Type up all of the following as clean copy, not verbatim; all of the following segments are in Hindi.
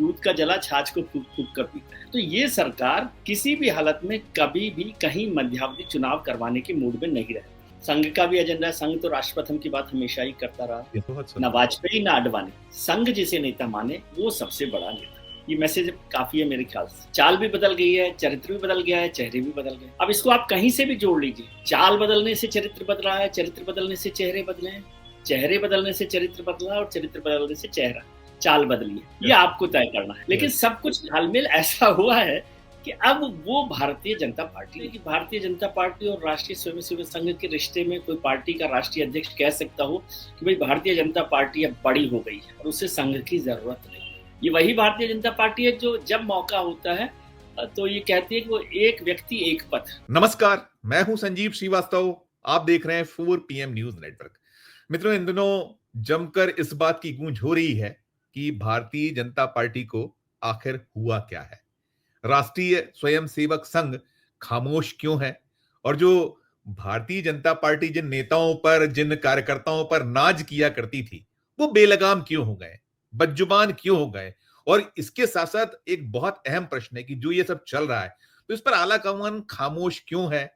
दूध का जला छाछ को फूक फूक कर पीता है। तो ये सरकार किसी भी हालत में कभी भी कहीं मध्यावधि चुनाव करवाने के मूड में नहीं रहे। संघ का भी एजेंडा, संघ तो राष्ट्रप्रथम की बात हमेशा ही करता रहा, ना वाजपेयी ना आडवाणी। संघ जिसे नेता माने वो सबसे बड़ा नेता। ये मैसेज काफी है मेरे ख्याल से। चाल भी बदल गई है, चरित्र भी बदल गया है, चेहरे भी बदल गए। अब इसको आप कहीं से भी जोड़ लीजिए, चाल बदलने से चरित्र बदला है, चरित्र बदलने से चेहरे बदले हैं, चेहरे बदलने से चरित्र बदला और चरित्र बदलने से चेहरा, चाल बदली है। ये आपको तय करना है। लेकिन सब कुछ घालमेल ऐसा हुआ है कि अब वो भारतीय जनता पार्टी और राष्ट्रीय स्वयंसेवक संघ के रिश्ते में कोई पार्टी का राष्ट्रीय अध्यक्ष कह सकता हो कि भाई भारतीय जनता पार्टी अब बड़ी हो गई है और उसे संघ की जरूरत नहीं। ये वही भारतीय जनता पार्टी है जो जब मौका होता है तो ये कहती है कि वो एक व्यक्ति एक पथ। नमस्कार, मैं हूं संजीव श्रीवास्तव। आप देख रहे हैं 4 PM न्यूज नेटवर्क। मित्रों, इन दिनों जमकर इस बात की गूंज हो रही है कि भारतीय जनता पार्टी को आखिर हुआ क्या है। राष्ट्रीय स्वयंसेवक संघ खामोश क्यों है और जो भारतीय जनता पार्टी जिन नेताओं पर, जिन कार्यकर्ताओं पर नाज किया करती थी, वो बेलगाम क्यों हो गए, बदजुबान क्यों हो गए। और इसके साथ साथ एक बहुत अहम प्रश्न है कि जो ये सब चल रहा है तो इस पर आला कमान खामोश क्यों है।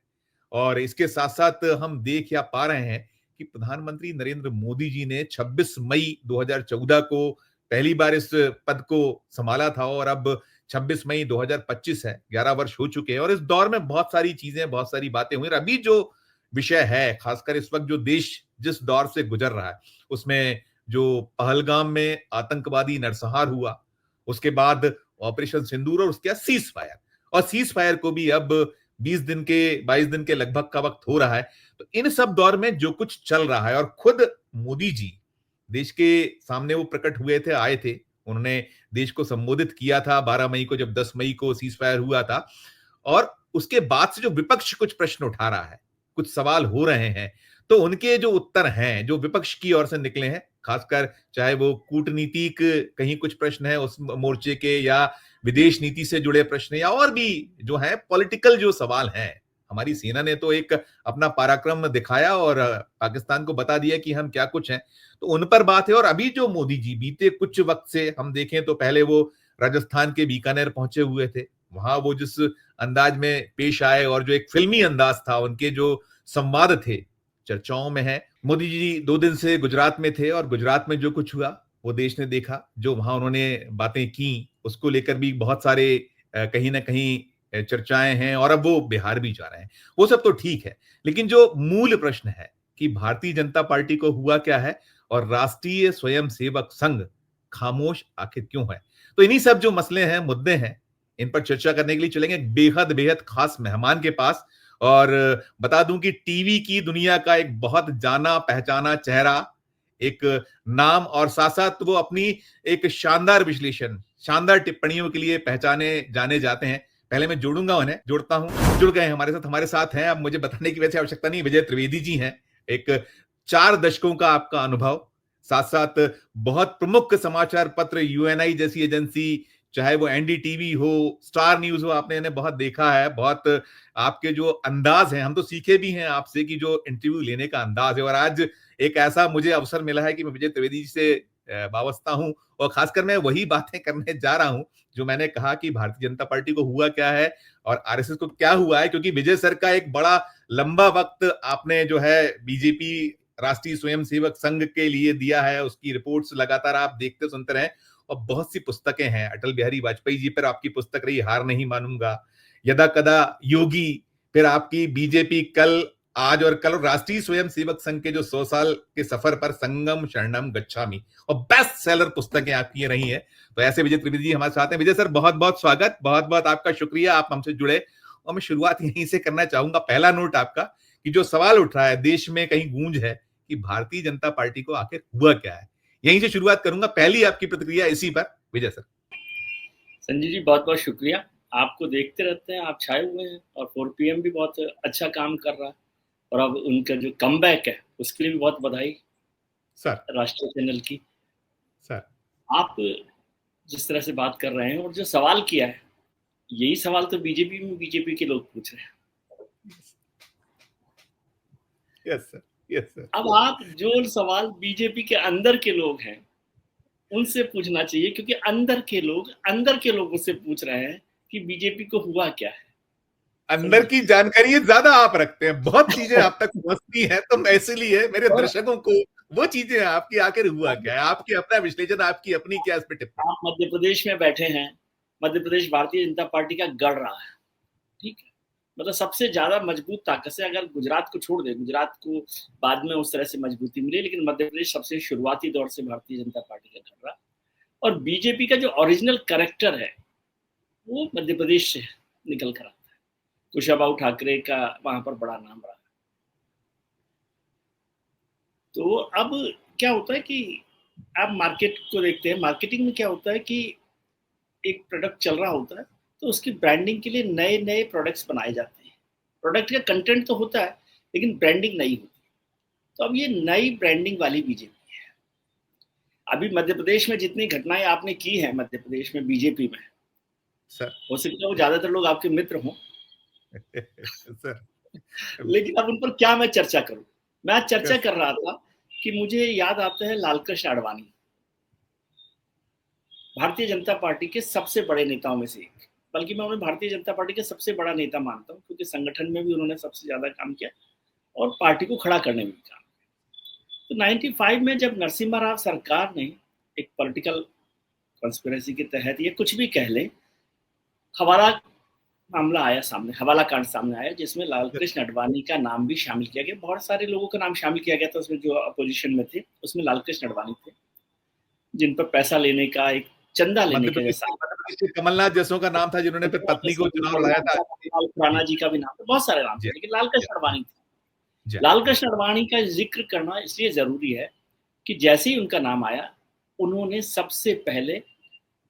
और इसके साथ साथ हम देख या पा रहे हैं कि प्रधानमंत्री नरेंद्र मोदी जी ने 26 मई 2014 को पहली बार इस पद को संभाला था और अब 26 मई 2025 है, 11 वर्ष हो चुके हैं। और इस दौर में बहुत सारी चीजें, बहुत सारी बातें हुई। अभी जो विषय है, खासकर इस वक्त जो देश जिस दौर से गुजर रहा है, उसमें जो पहलगाम में आतंकवादी नरसंहार हुआ, उसके बाद ऑपरेशन सिंदूर और उसके बाद सीज फायर, और सीज फायर को भी अब 22 दिन के लगभग का वक्त हो रहा है। तो इन सब दौर में जो कुछ चल रहा है, और खुद मोदी जी देश के सामने वो प्रकट हुए थे, आए थे, उन्होंने देश को संबोधित किया था 12 मई को, जब 10 मई को सीज फायर हुआ था। और उसके बाद से जो विपक्ष कुछ प्रश्न उठा रहा है, कुछ सवाल हो रहे हैं, तो उनके जो उत्तर हैं, जो विपक्ष की ओर से निकले हैं, खासकर चाहे वो कूटनीतिक कहीं कुछ प्रश्न है उस मोर्चे के, या विदेश नीति से जुड़े प्रश्न, या और भी जो है पॉलिटिकल जो सवाल हैं। हमारी सेना ने तो एक अपना पराक्रम दिखाया और पाकिस्तान को बता दिया कि हम क्या कुछ हैं, तो उन पर बात है। और अभी जो मोदी जी बीते कुछ वक्त से हम देखें तो पहले वो राजस्थान के बीकानेर पहुंचे हुए थे, वहां वो जिस अंदाज में पेश आए और जो एक फिल्मी अंदाज था, उनके जो संवाद थे, चर्चाओं में है। मोदी जी 2 दिन से गुजरात में थे और गुजरात में जो कुछ हुआ वो देश ने देखा। जो वहां उन्होंने बातें की उसको लेकर भी बहुत सारे कहीं ना कहीं चर्चाएं हैं, और अब वो बिहार भी जा रहे हैं। वो सब तो ठीक है, लेकिन जो मूल प्रश्न है कि भारतीय जनता पार्टी को हुआ क्या है और राष्ट्रीय स्वयंसेवक संघ खामोश आखिर क्यों है। तो इन्हीं सब जो मसले हैं, मुद्दे हैं, इन पर चर्चा करने के लिए चलेंगे एक बेहद बेहद खास मेहमान के पास। और बता दूं कि टीवी की दुनिया का एक बहुत जाना पहचाना चेहरा, एक नाम, और साथ साथ वो अपनी एक शानदार विश्लेषण, शानदार टिप्पणियों के लिए पहचाने जाने जाते हैं। पहले मैं जोड़ता हूं, जुड़ गए हमारे साथ हैं, अब मुझे बताने की वैसे आवश्यकता नहीं, विजय त्रिवेदी जी हैं। एक 4 दशकों का आपका अनुभव, साथ साथ बहुत प्रमुख समाचार पत्र, यूएनआई जैसी एजेंसी, चाहे वो एनडीटीवी हो, स्टार न्यूज हो, आपने इन्हें बहुत देखा है। बहुत आपके जो अंदाज है, हम तो सीखे भी हैं आपसे कि जो इंटरव्यू लेने का अंदाज है। और आज एक ऐसा मुझे अवसर मिला है कि मैं विजय त्रिवेदी जी से वाबस्ता हूं, और खासकर मैं वही बातें करने जा रहा हूं जो मैंने कहा कि भारतीय जनता पार्टी को हुआ क्या है और आरएसएस को क्या हुआ है। क्योंकि विजय सर का एक बड़ा लंबा वक्त आपने जो है बीजेपी राष्ट्रीय स्वयंसेवक संघ के लिए दिया है, उसकी रिपोर्ट्स लगातार आप देखते सुनते रहे, और बहुत सी पुस्तकें हैं। अटल बिहारी वाजपेयी जी पर आपकी पुस्तक रही हार नहीं मानूंगा, यदा कदा योगी, फिर आपकी बीजेपी कल, आज और कल, राष्ट्रीय स्वयंसेवक संघ के जो 100 साल के सफर पर संगम शरणम गच्छामि, और बेस्ट सेलर पुस्तकें आपकी रही हैं। तो ऐसे विजय त्रिवेदी जी हमारे साथ हैं। विजय सर, बहुत बहुत स्वागत, बहुत बहुत आपका शुक्रिया, आप हमसे जुड़े। और मैं शुरुआत यहीं से करना चाहूंगा, पहला नोट आपका, कि जो सवाल उठ रहा है, देश में कहीं गूंज है कि भारतीय जनता पार्टी को आखिर हुआ क्या है। यहीं से शुरुआत करूंगा, पहली आपकी प्रतिक्रिया इसी पर, विजय सर। संजीव जी, बहुत बहुत शुक्रिया। आपको देखते रहते हैं, आप छाए हुए हैं, और 4 PM भी बहुत अच्छा काम कर रहा है, और अब उनका जो कमबैक है उसके लिए भी बहुत बधाई सर। राष्ट्रीय चैनल की। सर, आप जिस तरह से बात कर रहे हैं और जो सवाल किया है, यही सवाल तो बीजेपी में बीजेपी के लोग पूछ रहे हैं। Yes sir, yes sir. अब आप जो सवाल बीजेपी के अंदर के लोग हैं उनसे पूछना चाहिए, क्योंकि अंदर के लोगों से पूछ रहे हैं कि बीजेपी को हुआ क्या है। अंदर की जानकारी ज्यादा आप रखते हैं, बहुत चीजें आप तक पहुंचती हैं, तो इसलिए मेरे दर्शकों को वो चीजें आपकी आखिर हुआ क्या है, आपकी अपना विश्लेषण, आपकी अपनी क्या इस पे टिप्पणी। आप मध्य प्रदेश में बैठे हैं, मध्य प्रदेश भारतीय जनता पार्टी का गढ़ रहा है, ठीक है, मतलब सबसे ज्यादा मजबूत ताकत से, अगर गुजरात को छोड़ दे, गुजरात को बाद में उस तरह से मजबूती मिली, लेकिन मध्य प्रदेश सबसे शुरुआती दौर से भारतीय जनता पार्टी का गढ़ रहा। और बीजेपी का जो ओरिजिनल कैरेक्टर है वो मध्य प्रदेश से निकल कर आता है। कुशाभाऊ ठाकरे का वहां पर बड़ा नाम रहा। तो अब क्या होता है कि आप मार्केट को देखते हैं, मार्केटिंग में क्या होता है कि एक प्रोडक्ट चल रहा होता है तो उसकी ब्रांडिंग के लिए नए नए प्रोडक्ट्स बनाए जाते हैं। प्रोडक्ट का कंटेंट तो होता है लेकिन ब्रांडिंग नहीं होती। तो अब ये नई ब्रांडिंग वाली बीजेपी है। अभी मध्य प्रदेश में जितनी घटनाएं आपने की हैं मध्य प्रदेश में बीजेपी में, सर हो सकता है वो ज्यादातर लोग आपके मित्र हों सर लेकिन अब उन पर क्या मैं चर्चा करूं। मैं आज चर्चा कर रहा था कि मुझे याद आता है लालकृष्ण आडवाणी, भारतीय जनता पार्टी के सबसे बड़े नेताओं में से एक, बल्कि मैं उन्हें भारतीय जनता पार्टी के सबसे बड़ा नेता मानता हूं, क्योंकि संगठन में भी उन्होंने सबसे ज्यादा काम किया और पार्टी को खड़ा करने में भी काम किया। तो 95 में जब नरसिम्हा राव सरकार ने एक पॉलिटिकल कंस्पिरेसी के तहत, ये कुछ भी कह लें, हवाला मामला आया सामने, हवाला कांड सामने आया, जिसमें लालकृष्ण आडवाणी का नाम भी शामिल किया गया। बहुत सारे लोगों का नाम शामिल किया गया था उसमें, जो अपोजिशन में थे उसमें लालकृष्ण आडवाणी थे, जिन पर पैसा लेने का, एक चंदा लेने का जैसा। कमलनाथ जैसों का नाम था जिन्होंने फिर पत्नी को चुनाव लड़ाया था। खुराना जी का भी नाम था, बहुत सारे नाम थे, लेकिन लालकृष्ण आडवाणी थे। लालकृष्ण आडवाणी का जिक्र करना इसलिए जरूरी है कि जैसे ही उनका नाम आया, उन्होंने सबसे पहले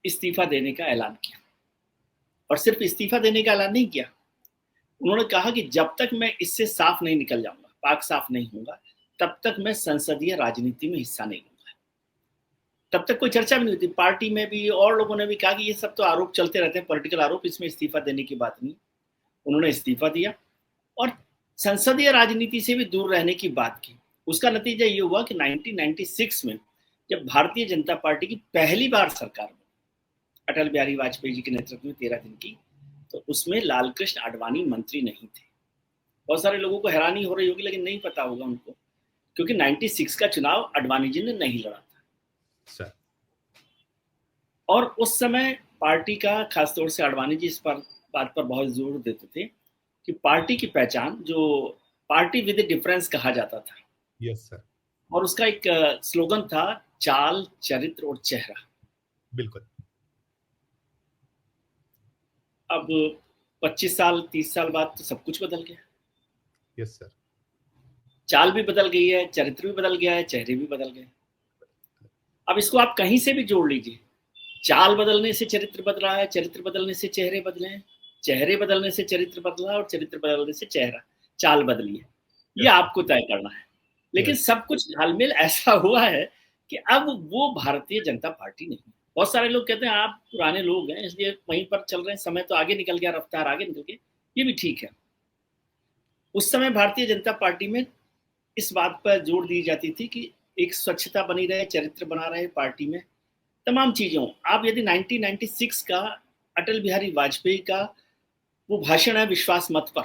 इस्तीफा देने का ऐलान किया। और सिर्फ इस्तीफा देने का ऐलान नहीं किया, उन्होंने कहा कि जब तक मैं इससे साफ नहीं निकल जाऊंगा, पाक साफ नहीं होगा, तब तक मैं संसदीय राजनीति में हिस्सा नहीं लूंगा। तब तक कोई चर्चा भी नहीं होती। पार्टी में भी और लोगों ने भी कहा कि ये सब तो आरोप चलते रहते हैं, पॉलिटिकल आरोप, इसमें इस्तीफा देने की बात नहीं। उन्होंने इस्तीफा दिया और संसदीय राजनीति से भी दूर रहने की बात की। उसका नतीजा ये हुआ कि 1996 में जब भारतीय जनता पार्टी की पहली बार सरकार बनी, अटल बिहारी वाजपेयी जी के नेतृत्व में 13 दिन की, तो उसमें लालकृष्ण आडवाणी मंत्री नहीं थे। बहुत सारे लोगों को हैरानी हो रही होगी, लेकिन नहीं पता होगा उनको, क्योंकि 96 का चुनाव आडवाणी जी ने नहीं लड़ा था सर। और उस समय पार्टी का, खासतौर से आडवाणी जी इस पर बात पर बहुत जोर देते थे कि पार्टी की पहचान, जो पार्टी विद डिफरेंस कहा जाता था, यस सर, और उसका एक स्लोगन था, चाल, चरित्र और चेहरा। बिल्कुल। अब 25 साल 30 साल बाद तो सब कुछ बदल गया। Yes sir. चाल भी बदल गई है, चरित्र भी बदल गया है, चेहरे भी बदल गए। अब इसको आप कहीं से भी जोड़ लीजिए, चाल बदलने से चरित्र बदला है, चरित्र बदलने से चेहरे बदले हैं, चेहरे बदलने से चरित्र बदला और चरित्र बदलने से चेहरा, चाल बदली है। ये आपको तय करना है। लेकिन सब कुछ घालमेल ऐसा हुआ है कि अब वो भारतीय जनता पार्टी नहीं। बहुत सारे लोग कहते हैं आप पुराने लोग हैं इसलिए वहीं पर चल रहे हैं, समय तो आगे निकल गया, रफ्तार आगे निकल गई, ये भी ठीक है। उस समय भारतीय जनता पार्टी में इस बात पर जोर दी जाती थी कि एक स्वच्छता बनी रहे, चरित्र बना रहे पार्टी में, तमाम चीजों। आप यदि 1996 का अटल बिहारी वाजपेयी का वो भाषण है विश्वास मत पर,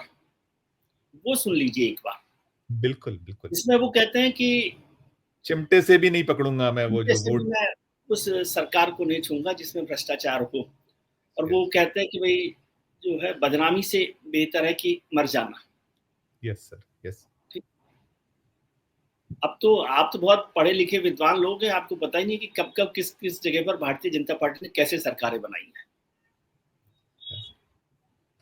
वो सुन लीजिए एक बार। बिल्कुल बिल्कुल। इसमें वो कहते हैं कि चिमटे से भी नहीं पकड़ूंगा मैं वो जो वोट, मैं उस सरकार को नहीं छूंगा जिसमें भ्रष्टाचार हो। और वो कहते हैं कि भाई जो है बदनामी से बेहतर है कि मर जाना। Yes sir, yes. अब तो आप तो बहुत पढ़े लिखे विद्वान लोग हैं, आपको पता ही नहीं कि कब कब किस किस जगह पर भारतीय जनता पार्टी ने कैसे सरकारें बनाई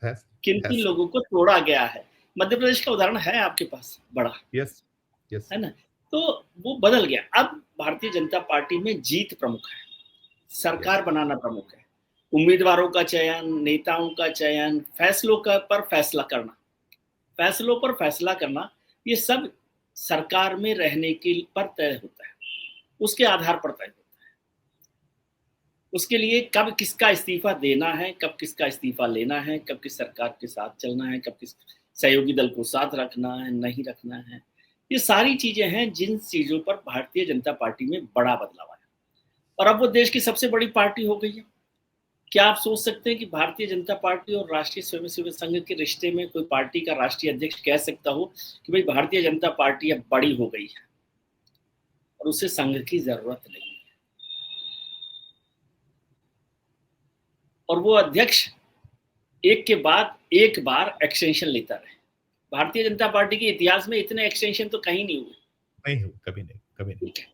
हैं, किन किन लोगों को तोड़ा गया है। मध्य प्रदेश का उदाहरण है आपके पास बड़ा, यस यस, है ना। तो वो बदल गया। अब भारतीय जनता पार्टी में जीत प्रमुख है, सरकार बनाना प्रमुख है, उम्मीदवारों का चयन, नेताओं का चयन, फैसलों पर फैसला करना, ये सब सरकार में रहने के पर तय होता है, उसके आधार पर तय होता है। उसके लिए कब किसका इस्तीफा देना है, कब किसका इस्तीफा लेना है, कब किस सरकार के साथ चलना है, कब किस सहयोगी दल को साथ रखना है, नहीं रखना है, ये सारी चीजें हैं जिन चीजों पर भारतीय जनता पार्टी में बड़ा बदलाव आया। और अब वो देश की सबसे बड़ी पार्टी हो गई है। क्या आप सोच सकते हैं कि भारतीय जनता पार्टी और राष्ट्रीय स्वयंसेवक संघ के रिश्ते में कोई पार्टी का राष्ट्रीय अध्यक्ष कह सकता हो कि भाई भारतीय जनता पार्टी अब बड़ी हो गई है और उसे संघ की जरूरत नहीं है, और वो अध्यक्ष एक के बाद एक बार एक्सटेंशन लेता रहे। भारतीय जनता पार्टी के इतिहास में इतने एक्सटेंशन तो कहीं नहीं हुए। नहीं हो, कभी नहीं, कभी नहीं। ठीक है,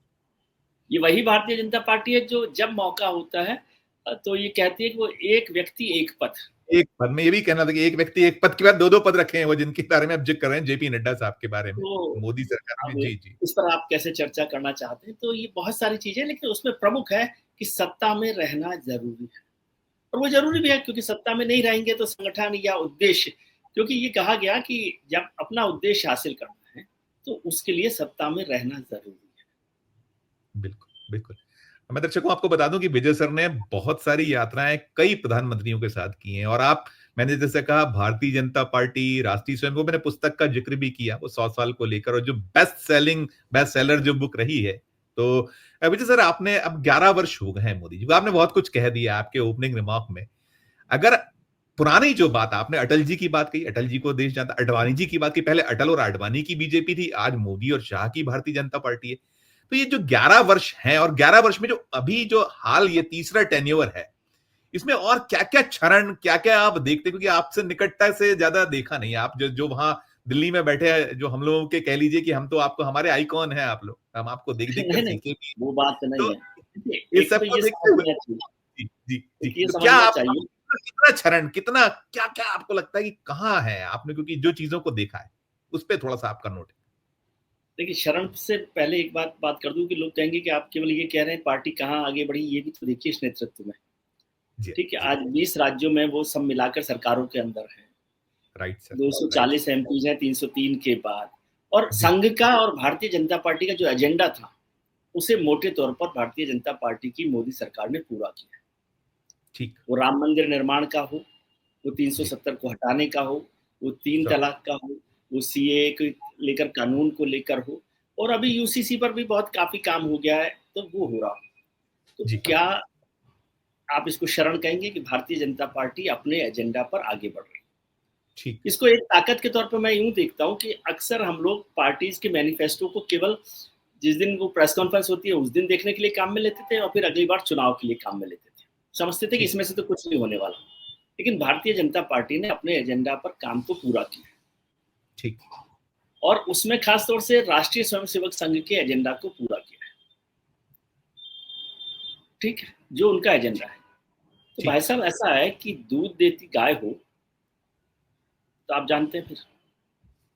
ये वही भारतीय जनता पार्टी है जो जब मौका होता है तो ये कहती है कि वो एक व्यक्ति एक पद। एक पद में ये भी कहना था कि एक व्यक्ति एक पद के बाद दो पद रखे हैं, वो जिनके बारे में आप जिक्र कर रहे हैं, जेपी नड्डा साहब के बारे में, तो मोदी सरकार अब में। जी जी, इस पर आप कैसे चर्चा करना चाहते हैं? तो ये बहुत सारी चीजें, लेकिन उसमें प्रमुख है कि सत्ता में रहना जरूरी है, और वो जरूरी भी है क्योंकि सत्ता में नहीं रहेंगे तो संगठन या उद्देश्य, क्योंकि ये कहा गया कि जब अपना उद्देश्य हासिल करना है तो उसके लिए सत्ता में रहना जरूरी है। बिल्कुल बिल्कुल। मैं दर्शकों आपको बता दूं कि विजय सर ने बहुत सारी यात्राएं कई प्रधानमंत्रियों के साथ की हैं, और आप, मैंने जैसे कहा भारतीय जनता पार्टी, राष्ट्रीय स्वयं, वो मैंने पुस्तक का जिक्र भी किया, वो 100 साल को लेकर, और जो बेस्ट सेलर जो बुक रही है। तो विजय सर, आपने अब 11 वर्ष हो गए हैं मोदी जी को, आपने बहुत कुछ कह दिया आपके ओपनिंग रिमार्क में। अगर पुरानी जो बात, आपने अटल जी की बात कही, अटल जी को देश जानता, अडवाणी जी की बात की, पहले अटल और आडवाणी की बीजेपी थी, आज मोदी और शाह की भारतीय जनता पार्टी है। तो ये जो 11 वर्ष हैं, और 11 वर्ष में जो अभी जो हाल ये तीसरा टेन्योर है, इसमें और क्या क्या क्षरण, क्या क्या आप देखते, क्योंकि आपसे निकटता से ज्यादा देखा नहीं, आप जो जो वहां दिल्ली में बैठे हैं, जो हम लोगों के कह लीजिए कि हम तो आपको, हमारे आइकॉन है आप लोग, हम आपको देख देख कर नहीं नहीं, सीखे भी। वो बात नहीं तो है। देखिए, इस एक तो सबको ये देखते हुए, समझना चाहिए, जी जी जी, ये तो क्या समझना आप चाहिए कितना क्षरण, कितना क्या क्या आपको लगता है कि कहाँ है आपने, क्योंकि जो चीजों को देखा है उस पर थोड़ा सा आपका नोट है। देखिए, शरण से पहले एक बात कर दूं कि लोग कहेंगे कि आप केवल ये कह रहे हैं पार्टी कहाँ आगे बढ़ी, ये भी तो देखिए इस नेतृत्व में। जी ठीक है, जी, आज 20 राज्यों में वो सब मिलाकर सरकारों के अंदर है, राइट सर, राइट 240 एमपीज हैं 303 के बाद, और जी, संघ का और भारतीय जनता पार्टी का जो एजेंडा था उसे मोटे तौर पर भारतीय जनता पार्टी की मोदी सरकार ने पूरा किया। ठीक, वो राम मंदिर निर्माण का हो, वो जी, 370 को हटाने का हो, वो 3 सब, तलाक का हो, वो सीएए को लेकर, कानून को लेकर हो, और अभी यूसीसी पर भी बहुत काफी काम हो गया है, तो वो हो रहा हो। तो जी, क्या आप इसको शरण कहेंगे कि भारतीय जनता पार्टी अपने एजेंडा पर आगे बढ़ रही है? ठीक, इसको एक ताकत के तौर पर मैं यूं देखता हूं कि अक्सर हम लोग पार्टीज के मैनिफेस्टो को केवल जिस दिन वो प्रेस कॉन्फ्रेंस होती है उस दिन देखने के लिए काम में लेते थे, और फिर अगली बार चुनाव के लिए काम में लेते थे, समझते थे कि ठीक, इसमें से तो कुछ नहीं होने वाला। लेकिन भारतीय जनता पार्टी ने अपने एजेंडा पर काम को पूरा किया, ठीक, और उसमें खास तौर से राष्ट्रीय स्वयंसेवक संघ के एजेंडा को पूरा किया है। ठीक है, जो उनका एजेंडा है। तो ठीक, भाई साहब, ऐसा है कि दूध देती गाय हो तो आप जानते हैं फिर,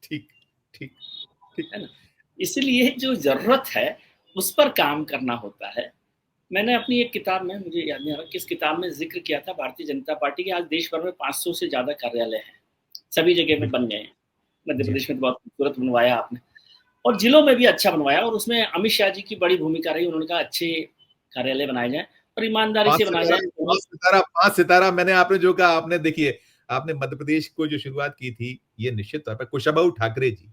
ठीक, ठीक, ठीक, है ना? इसलिए जो जरूरत है उस पर काम करना होता है। मैंने अपनी एक किताब में, मुझे याद नहीं आ रहा किस किताब में, जिक्र किया था भारतीय जनता पार्टी के आज देश भर में 500 से ज्यादा कार्यालय हैं, सभी जगह में बन गए हैं। मध्य जी, प्रदेश में तो बहुत खूबसूरत बनवाया आपने, और जिलों में भी अच्छा बनवाया, और उसमें अमित शाह जी की बड़ी भूमिका रही। उन्होंने कहा अच्छे कार्यालय बनाए जाएं और ईमानदारी पांच से बनाए सितारा, जाएं। पांच सितारा, पांच सितारा, मैंने, आपने जो कहा, आपने देखिए, आपने मध्य प्रदेश को जो शुरुआत की थी, ये निश्चित तौर पर कुशाभाऊ ठाकरे जी,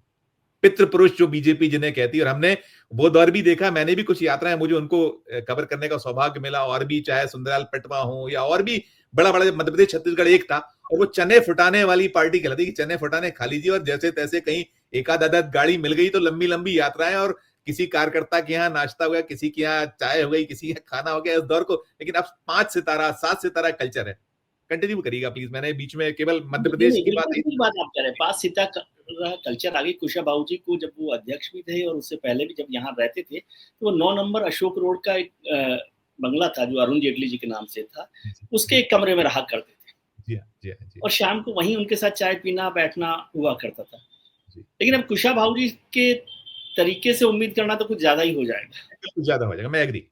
पितृ पुरुष जो बीजेपी जिन्हें कहती है, और हमने वो दौर भी देखा, मैंने भी कुछ यात्राएं, मुझे उनको कवर करने का सौभाग्य मिला, और भी चाहे सुंदरलाल पटवा हो या और भी बड़ा बड़ा, मध्य प्रदेश छत्तीसगढ़ एक था, और वो चने फुटाने वाली पार्टी कहलाती कि चने फुटाने खा लीजिए, और जैसे तैसे कहीं एकाध आदत गाड़ी मिल गई तो लंबी लंबी यात्राएं, और किसी कार्यकर्ता के यहाँ नाश्ता हो गया, किसी के यहाँ चाय हो गई, किसी के यहाँ खाना हो गया, इस दौर को। लेकिन अब 5 सितारा 7 सितारा कल्चर है। कंटिन्यू करिएगा प्लीज, मैंने बीच में केवल मध्य नहीं प्रदेश नहीं, की बात बिल्कुल आई। ठीक बात आप कह रहे हैं। 5 सीता कल्चर आगे कुशाभाऊ जी को, जब वो अध्यक्ष भी थे और उससे पहले भी जब यहाँ रहते थे, तो वो 9 नंबर अशोक रोड का एक बंगला था जो अरुण जेटली जी के नाम से था, जी उसके जी, एक कमरे में रहा करते थे, जी हाँ, जी हाँ, जी और हाँ, शाम को वहीं उनके साथ चाय पीना बैठना हुआ करता था। जी, लेकिन अब कुशाभाऊ जी के तरीके से उम्मीद करना तो कुछ ज्यादा ही हो जाएगा, कुछ ज्यादा हो जाएगा, मैं एग्री।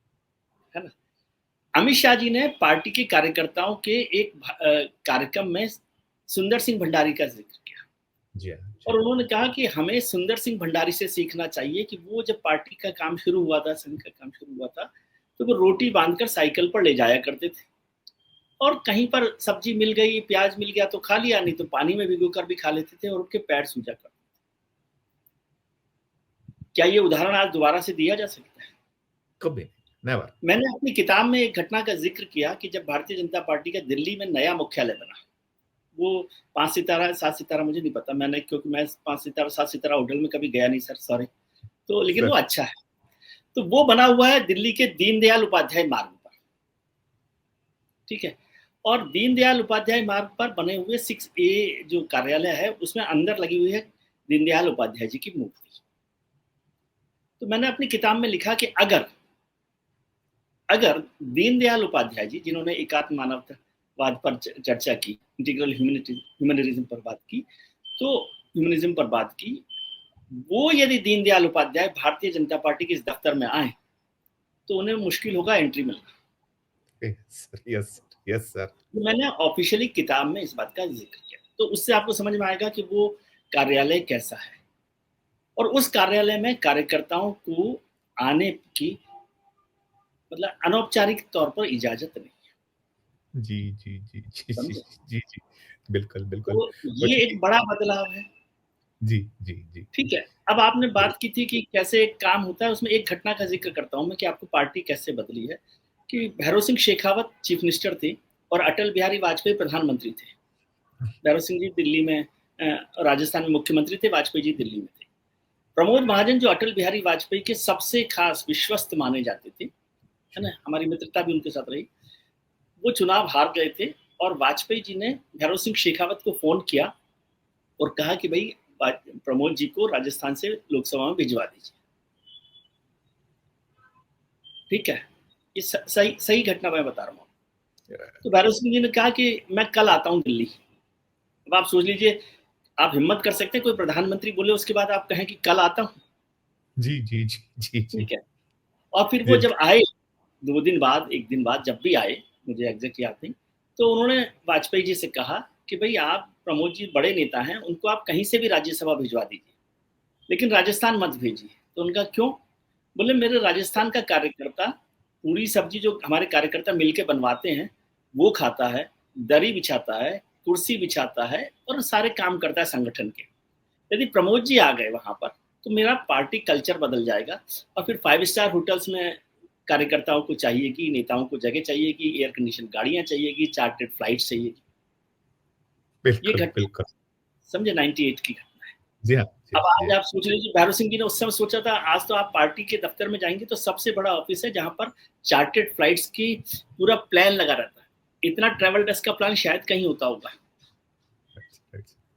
है ना? अमित शाह जी ने पार्टी के कार्यकर्ताओं के एक कार्यक्रम में सुंदर सिंह भंडारी का जिक्र किया, जी हाँ, जी और हाँ, उन्होंने कहा कि हमें सुंदर सिंह भंडारी से सीखना चाहिए कि वो जब पार्टी का काम शुरू हुआ था, संघ का काम शुरू हुआ था, तो वो रोटी बांधकर साइकिल पर ले जाया करते थे, और कहीं पर सब्जी मिल गई, प्याज मिल गया तो खा लिया, नहीं तो पानी में भिगोकर भी खा लेते थे, और उनके पैर सूजा करते थे। क्या ये उदाहरण आज दोबारा से दिया जा सकता है? कभी नहीं, नेवर। मैंने अपनी किताब में एक घटना का जिक्र किया कि जब भारतीय जनता पार्टी का दिल्ली में नया मुख्यालय बना, वो 5 सितारा 7 सितारा मुझे नहीं पता, मैंने क्योंकि मैं 5 सितारा 7 सितारा होटल में कभी गया नहीं सर, सॉरी। तो लेकिन वो अच्छा है। तो वो बना हुआ है दिल्ली के दीनदयाल उपाध्याय मार्ग पर, ठीक है। और दीनदयाल उपाध्याय मार्ग पर बने हुए 6A जो कार्यालय है, उसमें अंदर लगी हुई है दीनदयाल उपाध्याय जी की मूर्ति। तो मैंने अपनी किताब में लिखा कि अगर दीनदयाल उपाध्याय जी, जिन्होंने एकात्म मानवतावाद पर चर्चा की, इंटीग्रल ह्यूमनिज्म पर बात की, तो ह्यूमनिज्म पर बात की, वो यदि दीनदयाल उपाध्याय भारतीय जनता पार्टी के इस दफ्तर में आए तो उन्हें मुश्किल होगा एंट्री मिलना। Yes sir. मैंने ऑफिशियली किताब में इस बात का जिक्र किया, तो उससे आपको समझ में आएगा कि वो कार्यालय कैसा है। और उस कार्यालय में कार्यकर्ताओं को आने की मतलब अनौपचारिक तौर पर इजाजत नहीं है। जी जी जी जी जी समझे? जी जी, बिल्कुल बिल्कुल। तो ये एक बड़ा बदलाव है। जी जी जी। ठीक है। अब आपने बात की थी कि कैसे काम होता है, उसमें एक घटना का जिक्र करता हूं मैं कि आपको पार्टी कैसे बदली है। कि भैरव सिंह शेखावत चीफ मिनिस्टर थे और अटल बिहारी वाजपेयी प्रधानमंत्री थे। भैरव सिंह जी दिल्ली में, राजस्थान में मुख्यमंत्री थे, वाजपेयी जी दिल्ली में थे। प्रमोद महाजन जो अटल बिहारी वाजपेयी के सबसे खास विश्वस्त माने जाते थे, है ना, हमारी मित्रता भी उनके साथ रही, वो चुनाव हार गए थे। और वाजपेयी जी ने भैरव सिंह शेखावत को फोन किया और कहा कि भाई प्रमोद जी को राजस्थान से लोकसभा में भिजवा दीजिए। ठीक है, ये सही सही घटना मैं बता रहा हूँ। तो भैरव सिंह जी ने कहा कि मैं कल आता हूँ दिल्ली। अब आप सोच लीजिए, आप हिम्मत कर सकते हैं कोई प्रधानमंत्री बोले उसके बाद आप कहें कि कल आता हूँ? जी जी जी जी जी ठीक है। और फिर वो जब आए 2 दिन बाद, 1 दिन बाद, जब भी आए, मुझे एग्जैक्ट याद नहीं, तो उन्होंने वाजपेयी जी से कहा कि भाई आप, प्रमोद जी बड़े नेता हैं, उनको आप कहीं से भी राज्यसभा भिजवा दीजिए, लेकिन राजस्थान मत भेजिए। तो उनका क्यों? बोले मेरे राजस्थान का कार्यकर्ता पूरी सब्जी जो हमारे कार्यकर्ता मिलके बनवाते हैं वो खाता है, दरी बिछाता है, कुर्सी बिछाता है और सारे काम करता है संगठन के। यदि प्रमोद जी आ गए वहां पर तो मेरा पार्टी कल्चर बदल जाएगा और फिर 5 स्टार होटल्स में कार्यकर्ताओं को चाहिए कि, नेताओं को जगह चाहिए कि, एयर कंडीशन गाड़ियां चाहिए कि, चार्टर्ड फ्लाइट चाहिए। ये बिल्कुल घटना बिल्कुल। समझे 98 की घटना है। जी हाँ जी अब जी। आज आप सोच लीजिए, भैरव सिंह जी ने उस समय सोचा था, आज तो आप पार्टी के दफ्तर में जाएंगे तो सबसे बड़ा ऑफिस है जहां पर चार्टर्ड फ्लाइट्स की पूरा प्लान लगा रहता है। इतना ट्रैवल डेस्क का प्लान शायद कहीं होता होगा।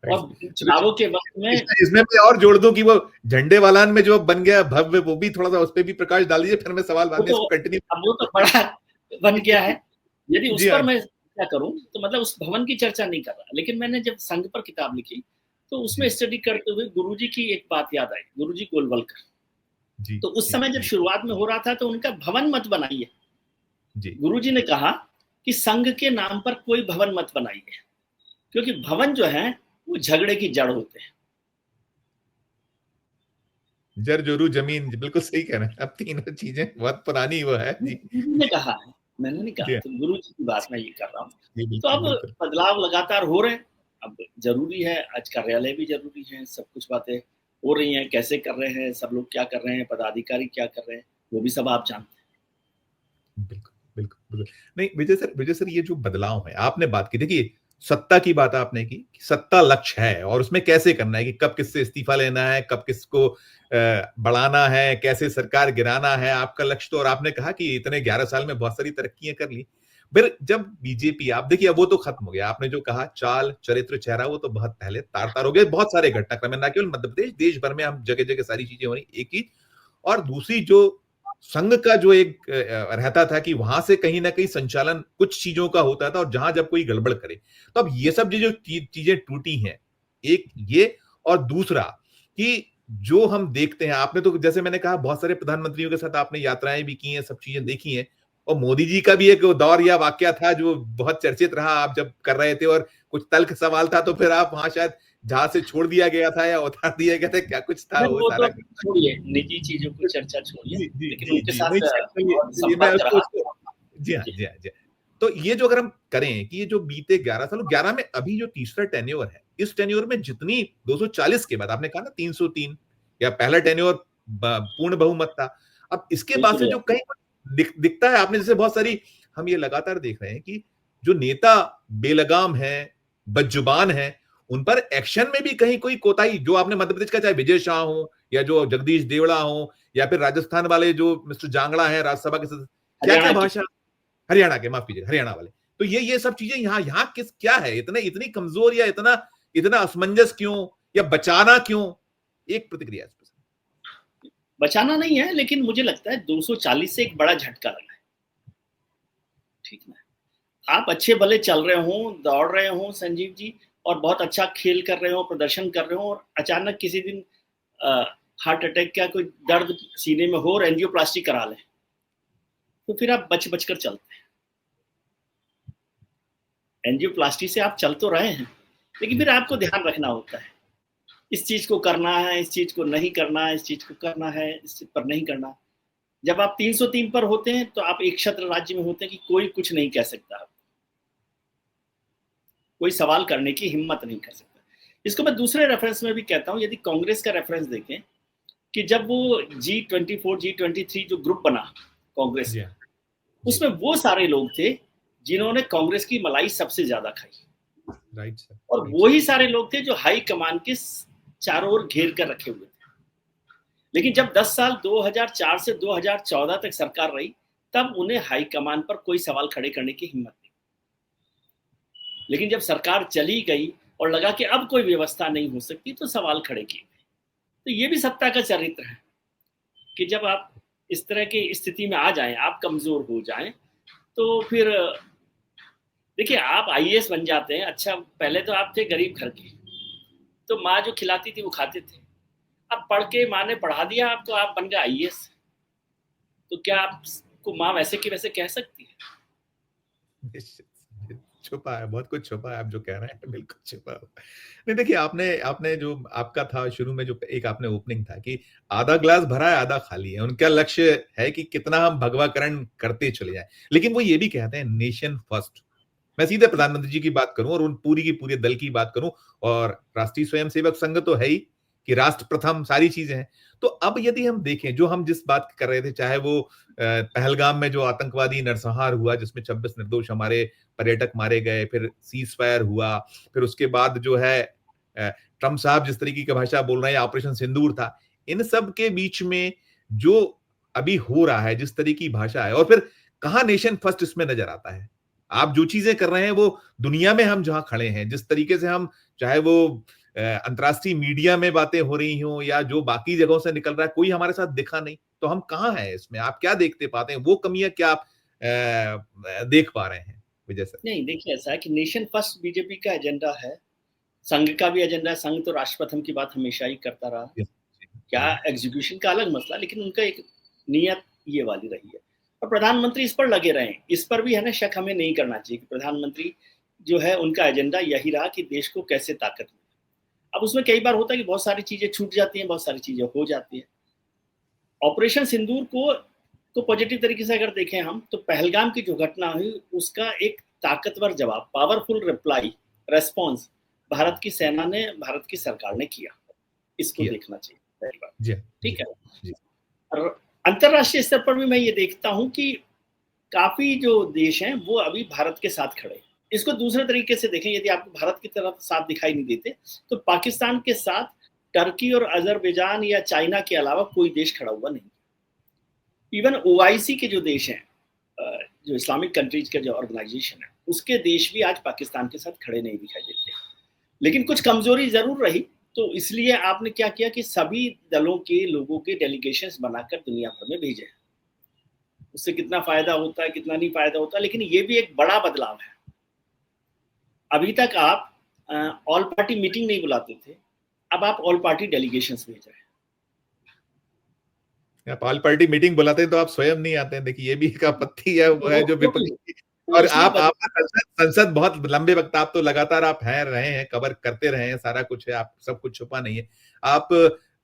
और चुनावों के वक्त में इसमें मैं और जोड़ दूं कि वो झंडे वालान में जो बन गया भव्य, वो भी थोड़ा सा उस पर भी प्रकाश डाल दीजिए, फिर मैं सवाल बाद में इसको कंटिन्यू। अब वो तो बड़ा बन गया है। यदि उस जी पर हाँ। मैं क्या करूं तो मतलब उस भवन की चर्चा नहीं कर रहा, लेकिन मैंने जब संघ पर किताब लिखी तो उसमें स्टडी करते हुए गुरुजी की एक बात याद आई, गुरुजी गोलवलकर। जी तो उस जी समय जब जी शुरुआत में हो रहा था तो उनका भवन मत बनाइए। जी। गुरुजी ने कहा कि संघ के नाम पर कोई भवन मत बनाइए, क्योंकि भवन जो है वो झगड़े की जड़ होते हैं। जर जोरू जमीन, बिल्कुल सही कह रहे हैं। अब तीनों चीजें बहुत पुरानी वो है जी। गुरु ने कहा है, मैंने नहीं कहा, जी तो गुरु जी की बात मैं ये कर रहा हूँ। जी, तो बिल्कुल अब बिल्कुल। बदलाव लगातार हो रहे हैं। अब जरूरी है, आज कार्यालय भी जरूरी है, सब कुछ बातें हो रही हैं, कैसे कर रहे हैं सब लोग, क्या कर रहे हैं, पदाधिकारी क्या कर रहे हैं, वो भी सब आप जानते बिल्कुल बिल्कुल बिल्कुल। नहीं विजय सर ये जो बदलाव है आपने बात की, देखिए सत्ता की बात आपने की, सत्ता लक्ष्य है और उसमें कैसे करना है कि कब किससे इस्तीफा लेना है, कब किसको बढ़ाना है, कैसे सरकार गिराना है, आपका लक्ष्य। तो और आपने कहा कि इतने 11 साल में बहुत सारी तरक्कियां कर ली। फिर जब बीजेपी, आप देखिए अब वो तो खत्म हो गया, आपने जो कहा चाल चरित्र चेहरा वो तो बहुत पहले तार तार हो गया। बहुत सारे घटनाक्रम है, ना केवल मध्य प्रदेश, देश भर में हम जगह जगह सारी चीजें हो रही, एक ही। और दूसरी जो संघ का जो एक रहता था कि वहां से कहीं ना कहीं संचालन कुछ चीजों का होता था और जहां जब कोई गड़बड़ करे तो अब ये सब जो चीजें टूटी हैं, एक ये, और दूसरा कि जो हम देखते हैं, आपने तो जैसे मैंने कहा बहुत सारे प्रधानमंत्रियों के साथ आपने यात्राएं भी की हैं, सब चीजें देखी हैं। और मोदी जी का भी एक दौर या वाकया था जो बहुत चर्चित रहा, आप जब कर रहे थे और कुछ तल्ख सवाल था तो फिर आप वहां शायद जहां से छोड़ दिया गया था या उतार दिया गया था, क्या कुछ था हैं। वो वो तो सारा। छोड़िए, निजी चीजों की चर्चा छोड़िए, जी जी लेकिन जी उनके जी, साथ नहीं चलिए बहुत चलिए मैं संपर्क उसको रहा। उसको जी हाँ जी। जी हाँ जी हाँ। तो ये जो अगर हम करें कि ये जो बीते 11 साल, 11 में अभी जो तीसरा टेन्योर है, इस टेन्योर में जितनी 240 के बाद आपने कहा ना 303 या पहला टेन्योर पूर्ण बहुमत था, अब इसके बाद से जो 282। दिखता है। आपने जैसे बहुत सारी, हम ये लगातार देख रहे हैं कि जो नेता बेलगाम है, बदजुबान है, उन पर एक्शन में भी कहीं कोई कोताही, जो आपने मध्य प्रदेश का, चाहे विजय शाह हो या जो जगदीश देवड़ा हो या फिर राजस्थान वाले जो मिस्टर जांगड़ा है राज्यसभा के सदस्य, क्या क्या भाषा, हरियाणा के, माफ कीजिए, हरियाणा वाले, तो ये सब चीजें यहाँ यहाँ किस क्या है, इतनी कमजोर या इतना इतना असमंजस क्यों, या बचाना क्यों? एक प्रतिक्रिया। बचाना नहीं है, लेकिन मुझे लगता है 240 से एक बड़ा झटका लगा है, ठीक ना। आप अच्छे भले चल रहे हो, दौड़ रहे हो संजीव जी, और बहुत अच्छा खेल कर रहे हो, प्रदर्शन कर रहे हो, और अचानक किसी दिन हार्ट अटैक का कोई दर्द सीने में हो और एंजियोप्लास्टी करा लें, तो फिर आप बच बच कर चलते हैं। एंजियोप्लास्टी से आप चल तो रहे हैं, लेकिन फिर आपको ध्यान रखना होता है, इस चीज को करना है, इस चीज को नहीं करना है, इस चीज को करना है, इस चीज पर नहीं करना। जब आप 303 पर होते हैं तो आप एक छत्र राज्य में होते हैं कि कोई कुछ नहीं कह सकता, कोई सवाल करने की हिम्मत नहीं कर सकता। इसको मैं दूसरे रेफरेंस में भी कहता हूं, यदि कांग्रेस का रेफरेंस देखें कि जब वो G24 G23 जो ग्रुप बना कांग्रेस का, उसमें वो सारे लोग थे जिन्होंने कांग्रेस की मलाई सबसे ज्यादा खाई, राइट सर, और वही सारे लोग थे जो हाई कमान के चारों ओर घेर कर रखे हुए थे। लेकिन जब 10 साल 2004 से 2014 तक सरकार रही, तब उन्हें हाई कमान पर कोई सवाल खड़े करने की हिम्मत नहीं। लेकिन जब सरकार चली गई और लगा कि अब कोई व्यवस्था नहीं हो सकती, तो सवाल खड़े किए गए। तो ये भी सत्ता का चरित्र है कि जब आप इस तरह की स्थिति में आ जाएं, आप कमजोर हो जाएं, तो फिर देखिए आप आईएएस बन जाते हैं। अच्छा, पहले तो आप थे गरीब घर के, तो माँ जो खिलाती थी वो खाते थे। अब पढ़ के माँ ने पढ़ा दिया आपको, आप बन गए आईएएस, तो क्या आपको माँ वैसे की वैसे कह सकती है? छुपा है, बहुत कुछ छुपा है, आप जो कह रहे हैं बिल्कुल छुपा है। नहीं देखिए, आपने जो आपका था शुरू में, जो एक आपने ओपनिंग था कि आधा ग्लास भरा है आधा खाली है, उनका लक्ष्य है कि कितना हम भगवाकरण करते चले जाएं, लेकिन वो ये भी कहते हैं नेशन फर्स्ट। मैं सीधे प्रधानमंत्री जी की बात करूं और उन पूरी की पूरे दल की बात करूं, और राष्ट्रीय स्वयंसेवक संघ तो है ही कि राष्ट्र प्रथम सारी चीजें हैं। तो अब यदि हम देखें, जो हम जिस बात कर रहे थे, चाहे वो पहलगाम में जो आतंकवादी नरसंहार हुआ जिसमें 26 निर्दोष हमारे पर्यटक मारे गए, फिर सीज फायर हुआ, फिर उसके बाद जो है ट्रम्प साहब जिस तरीके की भाषा बोल रहे हैं, ऑपरेशन सिंदूर था, इन सब के बीच में जो अभी हो रहा है, जिस तरीके की भाषा है, और फिर कहां नेशन फर्स्ट इसमें नजर आता है। आप जो चीजें कर रहे हैं वो दुनिया में, हम जहां खड़े हैं, जिस तरीके से हम, चाहे वो अंतर्राष्ट्रीय मीडिया में बातें हो रही हो या जो बाकी जगहों से निकल रहा है, कोई हमारे साथ दिखा नहीं, तो हम कहां हैं इसमें? आप क्या देखते पाते हैं, वो कमियां क्या आप देख पा रहे हैं विजय सर? नहीं, देखिए ऐसा है कि नेशन फर्स्ट बीजेपी का एजेंडा है, संघ का भी एजेंडा है। संघ तो राष्ट्र प्रथम की बात हमेशा ही करता रहा, क्या एग्जीक्यूशन का अलग मसला, लेकिन उनका एक नियत ये वाली रही है, और प्रधानमंत्री इस पर लगे रहे। इस पर भी है ना शक हमें नहीं करना चाहिए कि प्रधानमंत्री जो है उनका एजेंडा यही रहा कि देश को कैसे ताकत मिले। अब उसमें कई बार होता है कि बहुत सारी चीजें छूट जाती हैं, बहुत सारी चीजें हो जाती हैं। ऑपरेशन सिंदूर को तो पॉजिटिव तरीके से अगर देखें हम, तो पहलगाम की जो घटना हुई उसका एक ताकतवर जवाब, पावरफुल रिप्लाई, रेस्पॉन्स भारत की सेना ने, भारत की सरकार ने किया। इसको देखना चाहिए पहली बात, ठीक है। और अंतरराष्ट्रीय स्तर पर भी मैं ये देखता हूं कि काफी जो देश हैं वो अभी भारत के साथ खड़े हैं। इसको दूसरे तरीके से देखें, यदि आपको भारत की तरफ साथ दिखाई नहीं देते, तो पाकिस्तान के साथ टर्की और अजरबैजान या चाइना के अलावा कोई देश खड़ा हुआ नहीं। इवन ओआईसी के जो देश हैं, जो इस्लामिक कंट्रीज का जो ऑर्गेनाइजेशन है, उसके देश भी आज पाकिस्तान के साथ खड़े नहीं दिखाई देते। लेकिन कुछ कमजोरी जरूर रही, तो इसलिए आपने क्या किया कि सभी दलों के लोगों के डेलीगेशंस बनाकर दुनिया भर में भेजे। उससे कितना फायदा होता है, कितना नहीं फायदा होता, लेकिन ये भी एक बड़ा बदलाव है। अभी तक आप ऑल पार्टी मीटिंग नहीं बुलाते थे, अब आप ऑल पार्टी डेलीगेशंस भेज रहे हैं। आप ऑल पार्टी मीटिंग बुलाते हैं तो आप स्वयं नहीं आते हैं, देखिए ये भी एक आपत्ति है, वो है जो विपक्ष। और आप संसद बहुत लंबे वक्त, आप तो लगातार आप रहे हैं, कवर करते रहे हैं, सारा कुछ है, आप सब कुछ छुपा नहीं है। आप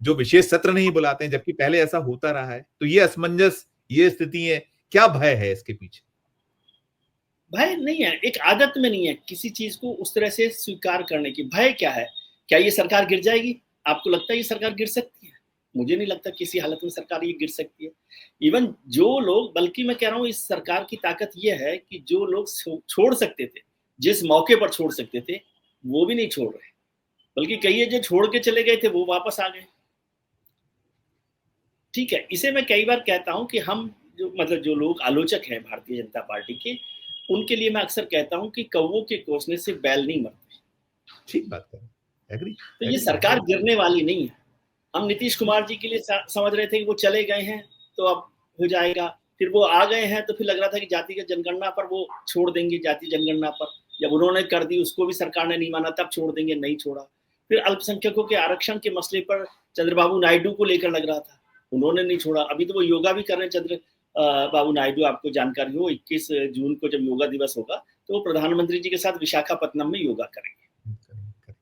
जो विशेष सत्र नहीं बुलाते हैं, जबकि पहले ऐसा होता रहा है, तो ये असमंजस, ये स्थिति है, क्या भय है इसके पीछे? भय नहीं है, एक आदत में नहीं है किसी चीज को उस तरह से स्वीकार करने की। भय क्या है? क्या ये सरकार गिर जाएगी? आपको लगता है ये सरकार गिर सकती है? मुझे नहीं लगता किसी हालत में सरकार ये गिर सकती है। इवन जो लोग, बल्कि मैं कह रहा हूँ इस सरकार की ताकत ये है कि जो लोग छोड़ सकते थे, जिस मौके पर छोड़ सकते थे, वो भी नहीं छोड़ रहे, बल्कि कई है जो छोड़ के चले गए थे वो वापस आ गए। ठीक है, इसे मैं कई बार कहता हूँ कि हम जो मतलब जो लोग आलोचक हैं भारतीय जनता पार्टी के, उनके लिए मैं अक्सर कहता हूँ कि कौवों के कोसने से बैल नहीं मरते। ठीक बात है, एग्री तो ये एग्री सरकार गिरने वाली नहीं है। हम नीतीश कुमार जी के लिए समझ रहे थे कि वो चले गए हैं तो अब हो जाएगा, फिर वो आ गए हैं तो फिर लग रहा था कि जातिगत जनगणना पर वो छोड़ देंगे, जाति जनगणना पर जब उन्होंने कर दी उसको भी सरकार ने नहीं माना, तब छोड़ देंगे, नहीं छोड़ा। फिर अल्पसंख्यकों के आरक्षण के मसले पर चंद्रबाबू नायडू को लेकर लग रहा था, उन्होंने नहीं छोड़ा। अभी तो वो योगा भी कर रहे हैं चंद्र बाबू नायडू, आपको जानकारी हो 21 जून को जब योगा दिवस होगा तो वो प्रधानमंत्री जी के साथ विशाखापट्टनम में योगा करेंगे।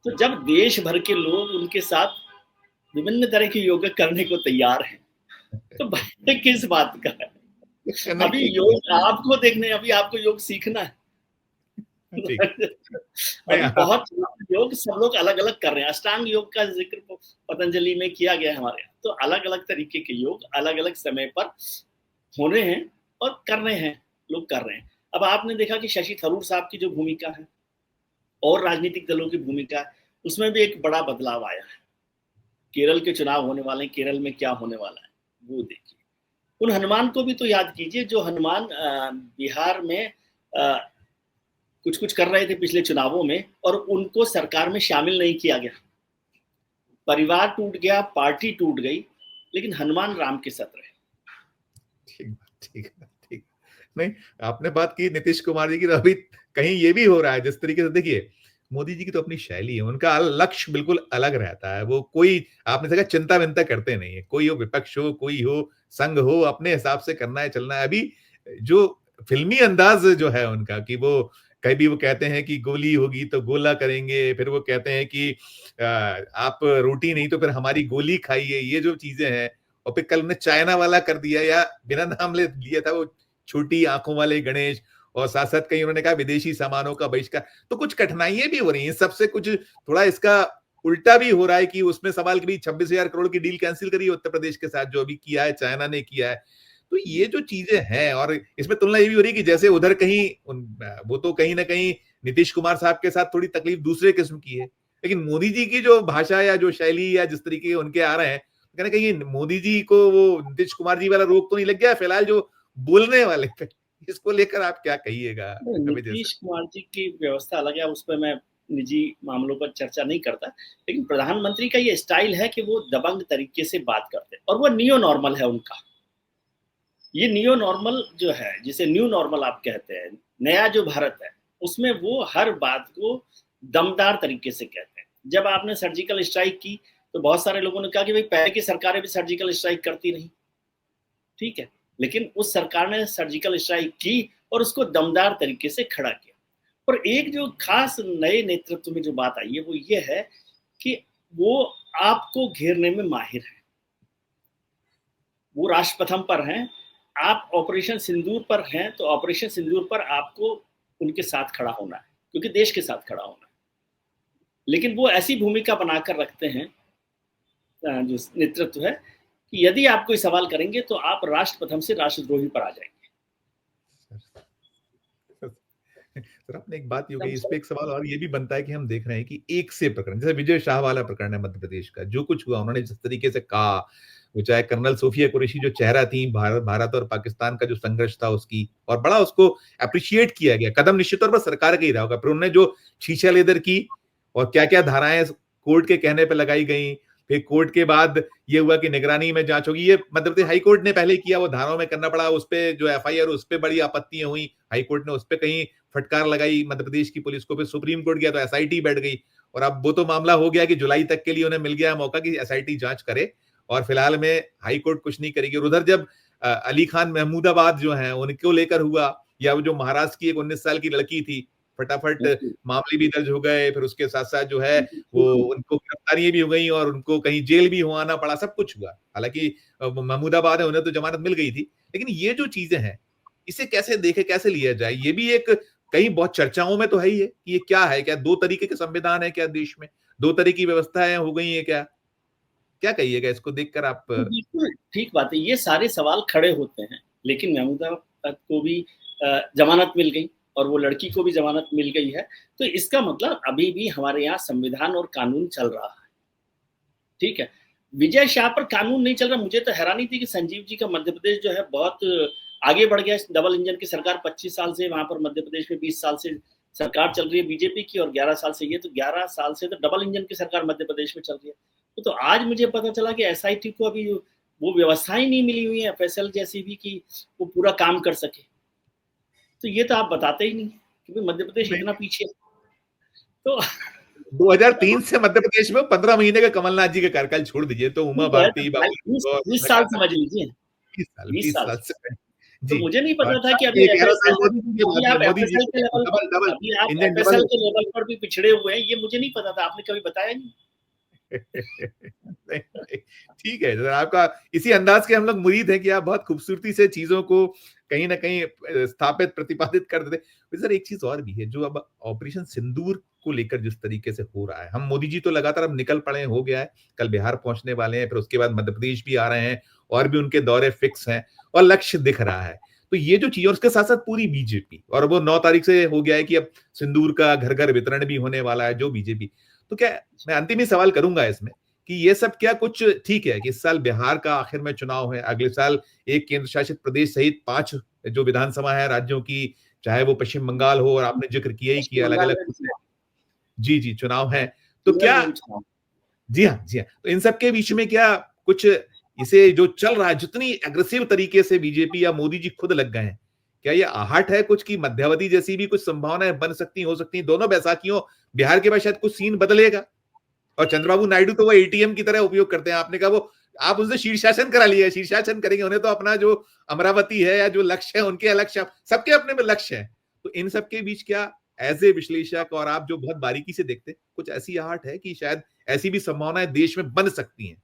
तो जब देश भर के लोग उनके साथ विभिन्न तरह के योग करने को तैयार हैं, तो भय किस बात का है? अभी योग आपको देखने, अभी आपको योग सीखना है। अभी बहुत योग सब लोग अलग अलग कर रहे हैं। अष्टांग योग का जिक्र पतंजलि में किया गया है हमारे यहाँ, तो अलग अलग तरीके के योग अलग अलग समय पर हो रहे हैं और कर रहे हैं, लोग कर रहे हैं। अब आपने देखा कि शशि थरूर साहब की जो भूमिका है और राजनीतिक दलों की भूमिका है, उसमें भी एक बड़ा बदलाव आया है। केरल के चुनाव होने वाले हैं, केरल में क्या होने वाला है वो देखिए। उन हनुमान को भी तो याद कीजिए जो हनुमान बिहार में कुछ कुछ कर रहे थे पिछले चुनावों में और उनको सरकार में शामिल नहीं किया गया। परिवार टूट गया, पार्टी टूट गई, लेकिन हनुमान राम के साथ रहे। ठीक नहीं, आपने बात की नीतीश कुमार जी की, तो अभी कहीं ये भी हो रहा है जिस तरीके से, देखिए मोदी जी की तो अपनी शैली है, उनका लक्ष्य बिल्कुल अलग रहता है। वो कोई आपने देखा चिंता विंता करते नहीं है, कोई हो विपक्ष हो, कोई हो संघ हो, अपने हिसाब से करना है, चलना है। अभी जो फिल्मी अंदाज जो है उनका कि वो कभी वो कहते हैं कि गोली होगी तो गोला करेंगे, फिर वो कहते हैं कि आप रोटी नहीं तो फिर हमारी गोली खाइए, ये जो चीजें हैं। और फिर कल उन्हें चाइना वाला कर दिया, या बिना नाम ले लिया था वो छोटी आंखों वाले गणेश, और साथ साथ कहीं उन्होंने कहा विदेशी सामानों का बहिष्कार। तो कुछ कठिनाइयां भी हो रही हैं सबसे, कुछ थोड़ा इसका उल्टा भी हो रहा है कि उसमें सवाल कभी 26,000 करोड़ की डील कैंसिल करी उत्तर प्रदेश के साथ, जो अभी किया है चाइना ने किया है। तो ये जो चीजें हैं, और इसमें तुलना ये भी हो रही है कि जैसे उधर कहीं वो तो कहीं ना कहीं नीतीश कुमार साहब के साथ थोड़ी तकलीफ दूसरे किस्म की है, लेकिन मोदी जी की जो भाषा या जो शैली या जिस तरीके उनके आ रहे हैं, कहना कहीं मोदी जी को वो नीतीश कुमार जी वाला रोग तो नहीं लग गया फिलहाल जो बोलने वाले पे? इसको लेकर आप क्या कहिएगा? नीतीश कुमार जी की व्यवस्था अलग है, उस पर मैं निजी मामलों पर चर्चा नहीं करता, लेकिन प्रधानमंत्री का ये स्टाइल है कि वो दबंग तरीके से बात करते हैं और वो नियो नॉर्मल है उनका। ये नियो नॉर्मल जो है, जिसे न्यू नॉर्मल आप कहते हैं, नया जो भारत है, उसमें वो हर बात को दमदार तरीके से कहते हैं। जब आपने सर्जिकल स्ट्राइक की तो बहुत सारे लोगों ने कहा कि भाई पहले की सरकारें भी सर्जिकल स्ट्राइक करती नहीं, ठीक है, लेकिन उस सरकार ने सर्जिकल स्ट्राइक की और उसको दमदार तरीके से खड़ा किया। और एक जो खास नए नेतृत्व में जो बात आई है वो ये है कि वो आपको घेरने में माहिर है। वो राष्ट्रपथम पर हैं, आप ऑपरेशन सिंदूर पर हैं, तो ऑपरेशन सिंदूर पर आपको उनके साथ खड़ा होना है, क्योंकि देश के साथ खड़ा होना है। लेकिन वो ऐसी भूमिका बनाकर रखते हैं जो नेतृत्व है कि यदि आप कोई सवाल करेंगे तो आप राष्ट्रप्रथम से राष्ट्रद्रोही पर आ जाएंगे। सर आपने एक बात ये कही, इस पे एक सवाल और ये भी बनता है कि हम देख रहे हैं कि एक से प्रकरण, जैसे विजय शाह वाला प्रकरण है मध्य प्रदेश का, जो कुछ हुआ उन्होंने जिस तरीके से कहा, वो चाहे कर्नल सोफिया कुरैशी जो चेहरा थी भारत और पाकिस्तान का जो संघर्ष था उसकी, और बड़ा उसको अप्रिशिएट किया गया, कदम निश्चित तौर पर सरकार का ही रहा होगा, फिर उन्होंने जो शीशा लेदर की और क्या क्या धाराएं कोर्ट के कहने पर लगाई गई, फिर कोर्ट के बाद ये हुआ कि निगरानी में जांच होगी, ये मध्य प्रदेश हाई कोर्ट ने पहले किया, वो धाराओं में करना पड़ा, उस पर जो एफआईआर उस पर बड़ी आपत्तियां हुई, हाई कोर्ट ने उस पर कहीं फटकार लगाई मध्य प्रदेश की पुलिस को, फिर सुप्रीम कोर्ट गया तो एसआईटी बैठ गई, और अब वो तो मामला हो गया कि जुलाई तक के लिए उन्हें मिल गया मौका कि एसआईटी जांच करे, और फिलहाल में हाई कोर्ट कुछ नहीं करेगी। और उधर जब अली खान महमूदाबाद जो है उनको लेकर हुआ, या वो जो महाराष्ट्र की एक 19 साल की लड़की थी, फटाफट मामले भी दर्ज हो गए, फिर उसके साथ साथ जो है वो उनको गिरफ्तारियां भी हो गई और उनको कहीं जेल भी होना पड़ा, सब कुछ हुआ। हालांकि महमूदाबाद है, उन्हें तो जमानत मिल गई थी, लेकिन ये जो चीजें हैं इसे कैसे देखे, कैसे लिया जाए, ये भी एक कहीं बहुत चर्चाओं में तो है ही है कि ये क्या है, क्या दो तरीके के संविधान है क्या देश में, दो तरह की व्यवस्थाएं हो गई है क्या? क्या कहिएगा इसको देखकर आप? बिल्कुल ठीक बात है, ये सारे सवाल खड़े होते हैं, लेकिन महमूदा को भी जमानत मिल गई और वो लड़की को भी जमानत मिल गई है, तो इसका मतलब अभी भी हमारे यहाँ संविधान और कानून चल रहा है, ठीक है। विजय शाह पर कानून नहीं चल रहा, मुझे तो हैरानी थी कि संजीव जी का मध्य प्रदेश जो है बहुत आगे बढ़ गया, डबल इंजन की सरकार 25 साल से वहां पर मध्य प्रदेश में 20 साल से सरकार चल रही है बीजेपी की और 11 साल से ये, तो 11 साल से तो डबल इंजन की सरकार मध्य प्रदेश में चल रही है। तो आज मुझे पता चला कि एसआईटी को अभी वो व्यवस्था ही नहीं मिली हुई है एफएसएल जैसी भी कि वो पूरा काम कर सके, तो ये तो आप बताते ही नहीं क्योंकि मध्य प्रदेश इतना पीछे है। तो 2003 से मध्य प्रदेश में 15 महीने का कमलनाथ जी का कार्यकाल छोड़ दीजिए तो उमा भारती 20 साल समझ लीजिए, 20 साल से तो जी। मुझे नहीं पता था कि अभी आप मोदी जी एफएसएल के लेवल डबल अभी आप इंजन एफएसएल के लेवल पर भी पिछड़े हुए हैं, ये मुझे नहीं पता था, आपने कभी बताया नहीं। ठीक है सर, आपका इसी अंदाज के हम लोग मुरीद हैं कि आप बहुत खूबसूरती से चीजों को कहीं ना कहीं स्थापित प्रतिपादित कर देते। सर एक चीज और भी है, जो अब ऑपरेशन सिंदूर को लेकर जिस तरीके से हो रहा है, हम मोदी जी तो लगातार अब निकल पड़े, हो गया है, कल बिहार पहुंचने वाले हैं, फिर उसके बाद मध्य प्रदेश भी आ रहे हैं और भी उनके दौरे फिक्स हैं और लक्ष्य दिख रहा है। तो ये जो चीज, और उसके साथ साथ पूरी बीजेपी, और वो 9 तारीख से हो गया है कि अब सिंदूर का घर घर वितरण भी होने वाला है जो बीजेपी। तो क्या मैं अंतिम ही सवाल करूंगा इसमें कि ये सब क्या कुछ ठीक है कि इस साल बिहार का आखिर में चुनाव है, अगले साल एक केंद्र शासित प्रदेश सहित 5 जो विधानसभा है राज्यों की, चाहे वो पश्चिम बंगाल हो, और आपने जिक्र किया ही कि अलग अलग जी जी चुनाव है, तो क्या जी हाँ जी हाँ, तो इन सब के बीच में क्या कुछ इसे जो चल रहा है, जितनी एग्रेसिव तरीके से बीजेपी या मोदी जी खुद लग गए हैं, क्या ये आहट है कुछ की मध्यावधि जैसी भी कुछ संभावनाएं बन सकती हो सकती हैं दोनों बैसाखियों बिहार के बाद, शायद कुछ सीन बदलेगा? और चंद्रबाबू नायडू तो वो एटीएम की तरह उपयोग करते हैं, आपने कहा वो आप उनसे शीर्षासन करा लिया, शीर्षासन करेंगे, उन्हें तो अपना जो अमरावती है या जो लक्ष्य है उनके लक्ष्य, सबके अपने में लक्ष्य है। तो इन सबके बीच क्या एज ए विश्लेषक और आप जो बहुत बारीकी से देखते हैं, कुछ ऐसी आहट है कि शायद ऐसी भी संभावनाएं देश में बन सकती हैं?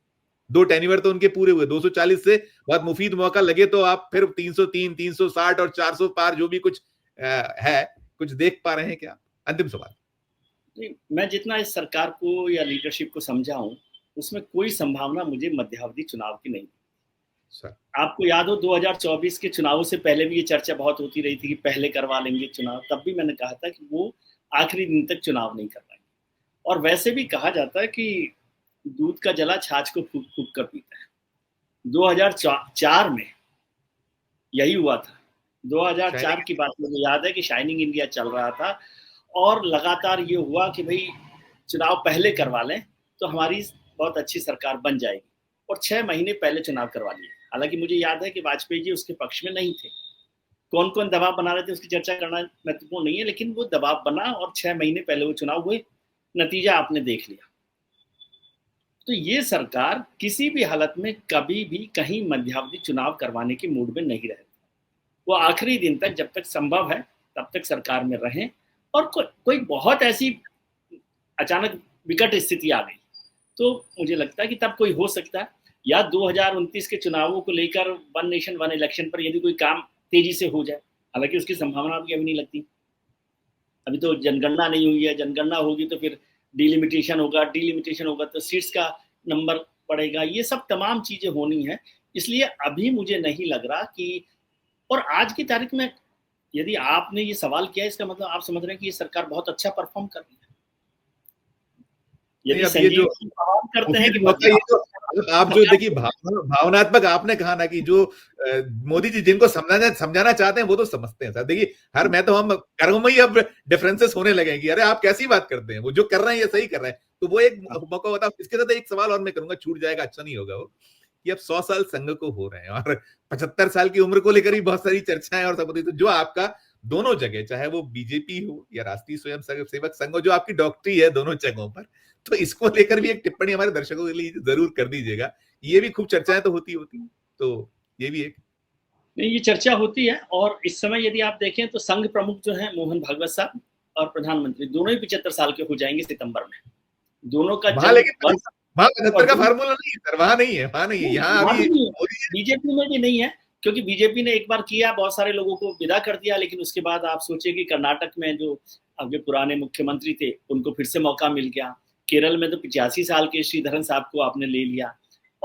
2 टेन्योर तो उनके पूरे हुए, 240 से बहुत मुफीद मौका लगे तो आप फिर 303, 360 और 400 पार जो भी कुछ है, कुछ देख पा रहे हैं क्या? अंतिम सवाल। मैं जितना इस सरकार को या लीडरशिप को समझा हूं, उसमें कोई संभावना मुझे मध्यावधि चुनाव की नहीं। सर आपको याद हो 2024 के चुनावों से पहले भी ये चर्चा बहुत होती रही थी कि पहले करवा लेंगे चुनाव, तब भी मैंने कहा था कि वो आखिरी दिन तक चुनाव नहीं करवाएंगे। और वैसे भी कहा जाता है कि दूध का जला छाछ को फूक फूक कर पीता है। 2004 में यही हुआ था। 2004 की बात मुझे याद है कि शाइनिंग इंडिया चल रहा था और लगातार ये हुआ कि भाई चुनाव पहले करवा लें तो हमारी बहुत अच्छी सरकार बन जाएगी, और 6 महीने पहले चुनाव करवा लिए। हालांकि मुझे याद है कि वाजपेयी जी उसके पक्ष में नहीं थे, कौन कौन दबाव बना रहे थे उसकी चर्चा करना महत्वपूर्ण नहीं है, लेकिन वो दबाव बना और 6 महीने पहले वो चुनाव हुए, नतीजा आपने देख लिया। तो ये सरकार किसी भी हालत में कभी भी कहीं मध्यावधि चुनाव करवाने के मूड में नहीं रहती। वो आखिरी दिन तक, जब तक संभव है तब तक सरकार में रहें, और कोई बहुत ऐसी अचानक विकट स्थिति आ गई तो मुझे लगता है कि तब कोई हो सकता है, या 2029 के चुनावों को लेकर वन नेशन वन इलेक्शन पर यदि कोई काम तेजी से हो जाए, हालांकि उसकी संभावना भी अभी नहीं लगती। अभी तो जनगणना नहीं हुई है, जनगणना होगी तो फिर डिलिमिटेशन होगा तो सीट्स का नंबर बढ़ेगा, ये सब तमाम चीजें होनी है। इसलिए अभी मुझे नहीं लग रहा कि, और आज की तारीख में यदि आपने ये सवाल किया, इसका मतलब आप समझ रहे हैं कि ये सरकार बहुत अच्छा परफॉर्म कर रही है। यदि संजीव सवाल करते हैं कि आप जो देखिए भावनात्मक आपने कहा ना कि जो मोदी जी जिनको समझाना चाहते हैं वो तो समझते हैं सर। देखिए हर मैं तो हम घरों में ही अब डिफरेंसेस होने लगे कि अरे आप कैसी बात करते हैं, वो जो कर रहे हैं ये सही कर रहे हैं, तो वो एक मौका होता है। इसके साथ एक सवाल और मैं करूंगा, छूट जाएगा अच्छा नहीं होगा, वो कि अब 100 साल संघ को हो रहे हैं और 75 साल की उम्र को लेकर भी बहुत सारी चर्चाएं और सब होती, तो जो आपका दोनों जगह, चाहे वो बीजेपी हो या राष्ट्रीय स्वयं सेवक संघ हो, जो आपकी डॉक्टरी है दोनों जगहों पर, तो इसको लेकर भी एक टिप्पणी हमारे दर्शकों के लिए जरूर कर दीजिएगा। ये भी खूब चर्चाएं तो होती तो ये भी एक नहीं, ये चर्चा होती है। और इस समय यदि आप देखें तो संघ प्रमुख जो है मोहन भागवत साहब और प्रधानमंत्री दोनों ही 75 साल के हो जाएंगे सितंबर में। दोनों का वहां 75 का फार्मूला नहीं है सर, वहां नहीं है, वहां नहीं है, यहाँ अभी बीजेपी में भी नहीं है, क्योंकि बीजेपी ने एक बार किया, बहुत सारे लोगों को विदा कर दिया, लेकिन उसके बाद आप सोचिए कि कर्नाटक में जो आपके पुराने मुख्यमंत्री थे उनको फिर से मौका मिल गया, केरल में तो 85 साल के श्रीधरन साहब को आपने ले लिया,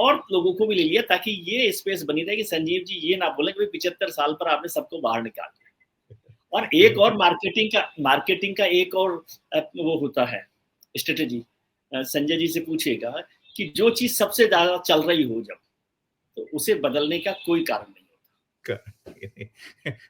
और लोगों को भी ले लिया ताकि ये स्पेस बनी रहे कि संजीव जी ये ना बोले कि 75 साल पर आपने सबको बाहर निकाल दिया। और एक और मार्केटिंग का एक और वो होता है स्ट्रेटेजी, संजय जी से पूछिएगा कि जो चीज सबसे ज्यादा चल रही हो जब, तो उसे बदलने का कोई कारण नहीं होता।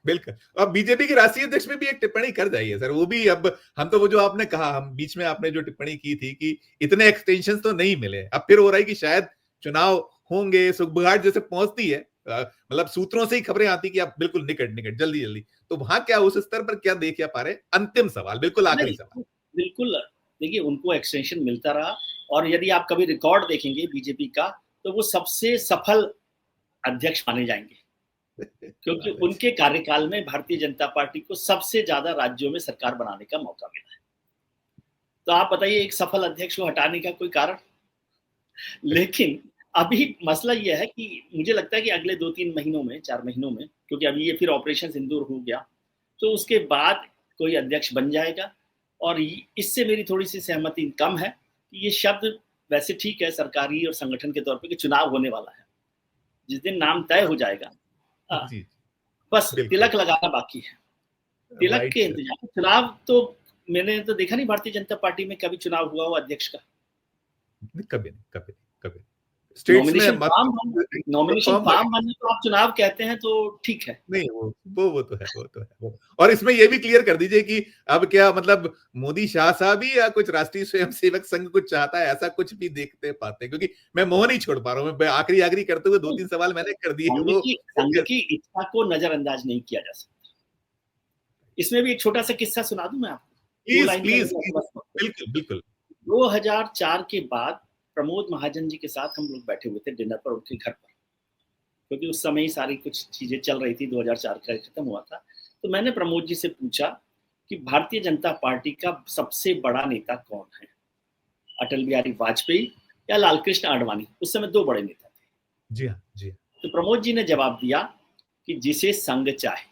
बिल्कुल। अब बीजेपी के राष्ट्रीय अध्यक्ष में भी एक टिप्पणी कर जाइए सर, वो भी अब हम तो वो जो आपने कहा, हम बीच में आपने जो टिप्पणी की थी कि इतने एक्सटेंशन तो नहीं मिले, अब फिर हो रहा है कि शायद चुनाव होंगे, सुगबुगाहट जैसे पहुंचती है, मतलब सूत्रों से ही खबरें आती कि आप बिल्कुल निकट जल्दी जल्दी, तो वहां क्या उस स्तर पर क्या देख पा रहे? अंतिम सवाल, बिल्कुल आखिरी सवाल। बिल्कुल, देखिए उनको एक्सटेंशन मिलता रहा, और यदि आप कभी रिकॉर्ड देखेंगे बीजेपी का, तो वो सबसे सफल अध्यक्ष माने जाएंगे, क्योंकि उनके कार्यकाल में भारतीय जनता पार्टी को सबसे ज्यादा राज्यों में सरकार बनाने का मौका मिला है। तो आप बताइए एक सफल अध्यक्ष को हटाने का कोई कारण? लेकिन अभी मसला यह है कि मुझे लगता है कि अगले 2-3 महीनों में, 4 महीनों में, क्योंकि अभी ये फिर ऑपरेशन सिंदूर हो गया, तो उसके बाद कोई अध्यक्ष बन जाएगा। और इससे मेरी थोड़ी सी सहमति कम है कि ये शब्द वैसे ठीक है सरकारी और संगठन के तौर पे कि चुनाव होने वाला है, जिस दिन नाम तय हो जाएगा बस तिलक लगाना बाकी है, तिलक के इंतजार। चुनाव तो मैंने तो देखा नहीं भारतीय जनता पार्टी में कभी चुनाव हुआ हो अध्यक्ष का, कभी नहीं। नॉमिनेशन फॉर्म बनने को आप चुनाव कहते हैं तो ठीक है। नहीं, वो तो है। और इसमें ये भी क्लियर कर दीजिए कि अब क्या मतलब मोदी शाह साहब ही या कुछ राष्ट्रीय स्वयंसेवक संघ कुछ चाहता है, ऐसा कुछ भी देखते पाते हैं? क्योंकि मैं मोह नहीं छोड़ पा रहा हूँ, मैं आखिरी करते हुए 2-3 सवाल मैंने कर दिए। संघ की इच्छा को नजरअंदाज नहीं किया जा सकता। इसमें भी एक छोटा सा किस्सा सुना दूं मैं आपको, प्लीज। बिल्कुल। 2004 के बाद प्रमोद महाजन जी के साथ हम लोग बैठे हुए थे डिनर पर उनके घर पर, क्योंकि उस समय ही सारी कुछ चीजें चल रही थी, 2004 का खत्म हुआ था। तो मैंने प्रमोद जी से पूछा कि भारतीय जनता पार्टी का सबसे बड़ा नेता कौन है, अटल बिहारी वाजपेयी या लालकृष्ण आडवाणी? उस समय 2 बड़े नेता थे। जी हाँ। तो प्रमोद जी ने जवाब दिया कि जिसे संघ चाहे,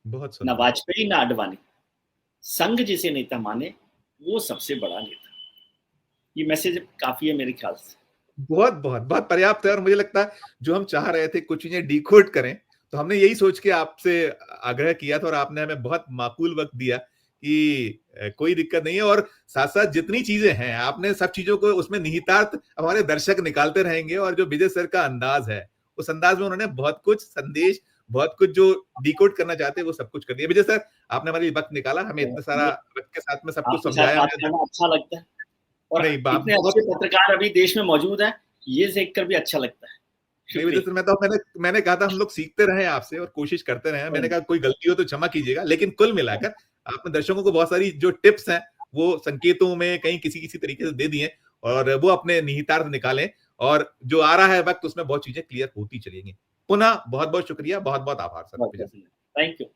बहुत ना वाजपेयी ना आडवाणी, संघ जिसे नेता माने वो सबसे बड़ा नेता। ये मैसेज काफी है मेरे ख्याल से। बहुत पर्याप्त है। और मुझे लगता है जो हम चाह रहे थे कुछ चीजें डिकोड करें, तो हमने यही सोच के आपसे आग्रह किया था, और आपने हमें बहुत माकूल वक्त दिया कि कोई दिक्कत नहीं है। और साथ साथ जितनी चीजें हैं आपने सब चीजों को उसमें निहितार्थ हमारे दर्शक निकालते रहेंगे। और जो विजय सर का अंदाज है, उस अंदाज में उन्होंने बहुत कुछ संदेश, बहुत कुछ जो डिकोड करना चाहते हैं वो सब कुछ कर दिया। विजय सर, आपने हमारे लिए वक्त निकाला, हमें इतना सारा वक्त के साथ में सब कुछ समझाया, अच्छा लगता है। और इतने अच्छे पत्रकार अभी देश में मौजूद हैं, ये देखकर भी अच्छा लगता है। मैंने कहा था हम लोग सीखते रहे आपसे और कोशिश करते रहे। मैंने कहा कोई गलती हो तो क्षमा कीजिएगा, लेकिन कुल मिलाकर आपने दर्शकों को बहुत सारी जो टिप्स हैं वो संकेतों में कहीं किसी तरीके से दे दिए, और वो अपने निहितार्थ निकालें, और जो आ रहा है वक्त उसमें बहुत चीजें क्लियर होती चलेंगी। पुनः बहुत बहुत शुक्रिया, बहुत बहुत आभार सर। Thank you.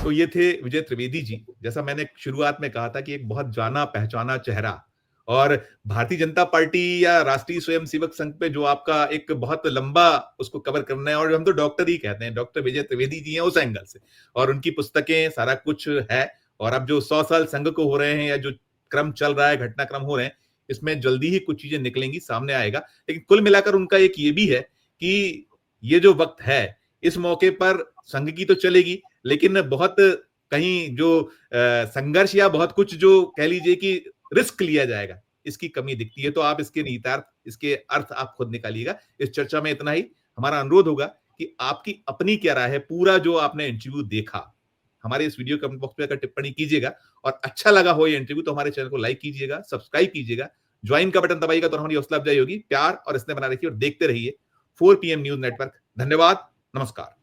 तो ये थे विजय त्रिवेदी जी। जैसा मैंने शुरुआत में कहा था कि एक बहुत जाना पहचाना चेहरा, और भारतीय जनता पार्टी या राष्ट्रीय स्वयंसेवक संघ पे जो आपका एक बहुत लंबा उसको कवर करना है, और हम तो डॉक्टर ही कहते हैं, डॉक्टर विजय त्रिवेदी जी हैं उस एंगल से, और उनकी पुस्तकें सारा कुछ है। और अब जो 100 साल संघ को हो रहे हैं, या जो क्रम चल रहा है, घटनाक्रम हो रहे हैं, इसमें जल्दी ही कुछ चीजें निकलेंगी, सामने आएगा। लेकिन कुल मिलाकर उनका एक ये भी है कि ये जो वक्त है, इस मौके पर संघ की तो चलेगी, लेकिन बहुत कहीं जो संघर्ष या बहुत कुछ जो कह लीजिए कि रिस्क लिया जाएगा, इसकी कमी दिखती है। तो आप इसके निहितार्थ, इसके अर्थ आप खुद निकालिएगा। इस चर्चा में इतना ही। हमारा अनुरोध होगा कि आपकी अपनी क्या राय है, पूरा जो आपने इंटरव्यू देखा, हमारे इस वीडियो कमेंट बॉक्स में अगर टिप्पणी कीजिएगा, और अच्छा लगा हो ये इंटरव्यू तो हमारे चैनल को लाइक कीजिएगा, सब्सक्राइब कीजिएगा, ज्वाइन का बटन दबाइएगा तो हमारी हौसला अफजाई होगी। प्यार और स्नेह बना रखिए और देखते रहिए 4 PM न्यूज नेटवर्क। धन्यवाद, नमस्कार।